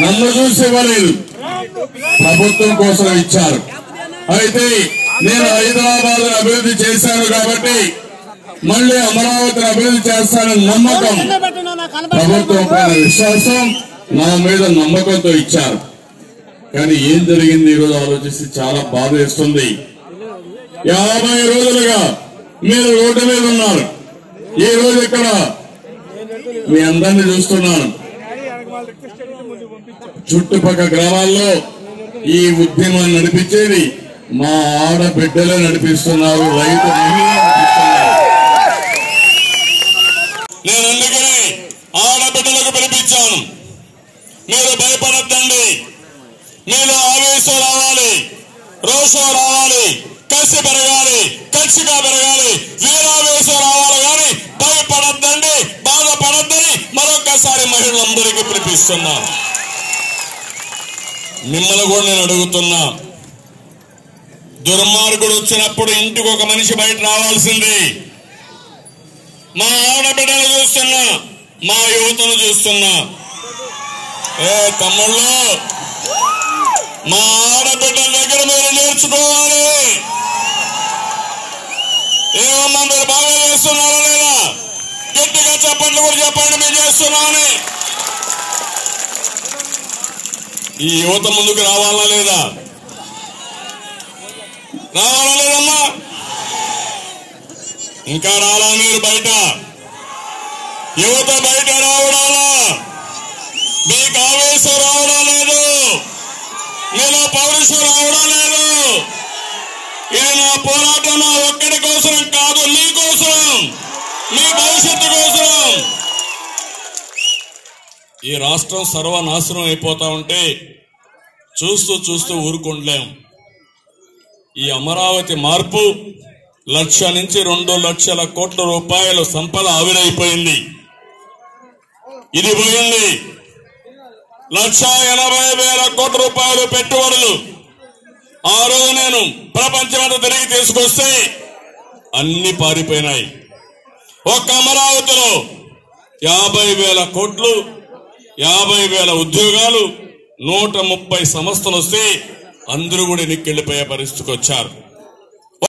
నన్ను చూసి ఇవ్వలేదు, ప్రభుత్వం కోసం ఇచ్చారు. అయితే నేను హైదరాబాద్ అభివృద్ధి చేశాను కాబట్టి మళ్ళీ అమరావతిని అభివృద్ధి చేస్తానని నమ్మకం, ప్రభుత్వం పైన విశ్వాసం, నా మీద నమ్మకంతో ఇచ్చారు. కానీ ఏం జరిగింది ఈరోజు ఆలోచిస్తే చాలా బాధ వేస్తుంది. 50 రోజులుగా మీరు రోడ్డు మీద ఉన్నారు. ఈ రోజు ఇక్కడ మీ అందరినీ చూస్తున్నాను. చుట్టుపక్కల గ్రామాల్లో ఈ ఉద్యమాన్ని నడిపించేది మా ఆడబిడ్డలే నడిపిస్తున్నారు, రైతు నేను అందుకని ఆడబిడ్డలకు పిలిపించాను. మీరు భయపడద్దండి, మీలో ఆవేశం రావాలి, రోషం రావాలి, కసి పెరగాలి, కక్షిగా పెరగాలి, వీరావేశం రావాలి. కానీ భయపడద్దండి, బాధపడద్దని మరొకసారి మహిళలందరికీ పిలిపిస్తున్నా. మిమ్మల్ని కూడా నేను అడుగుతున్నా, దుర్మార్గుడు వచ్చినప్పుడు ఇంటికి ఒక మనిషి బయట రావాల్సింది. మా ఆడబిడ్డలు చూస్తున్నా, మా యువతను చూస్తున్నా. తమ్ముళ్ళు, మా ఆడబిడ్డల దగ్గర మీరు నేర్చుకోవాలి. ఏమమ్మా మీరు బాగా చేస్తున్నారా లేదా? గట్టిగా చెప్పండి, కూడా చెప్పండి మీరు చేస్తున్నామని. ఈ యువత ముందుకు రావాలా లేదా? రావాలా లేదమ్మా? ఇంకా రాలా? మీరు బయట యువత బయట రావడాలా? మీకు ఆవేశం రావడం లేదు, మీలో పౌరుషం రావడం లేదు. ఇది నా పోరాటం నా ఒక్కడి కోసం కాదు, మీకోసం, మీ భవిష్యత్తు కోసం. ఈ రాష్ట్రం సర్వనాశనం అయిపోతా ఉంటే చూస్తూ చూస్తూ ఊరుకుండలేం. ఈ అమరావతి మార్పు 1,00,000 నుంచి 2 లక్షల కోట్ల రూపాయల సంపద ఆవిరైపోయింది. ఇది పోయింది. 1,80,000 కోట్ల రూపాయలు పెట్టుబడులు ఆ రోజు నేను ప్రపంచమంతా తిరిగి తీసుకొస్తే అన్ని పారిపోయినాయి. ఒక్క అమరావతిలో 50,000 కోట్లు, 50,000 ఉద్యోగాలు, 130 సంస్థలు వస్తే అందరూ కూడా ఎన్నికెళ్లిపోయే పరిస్థితికి వచ్చారు.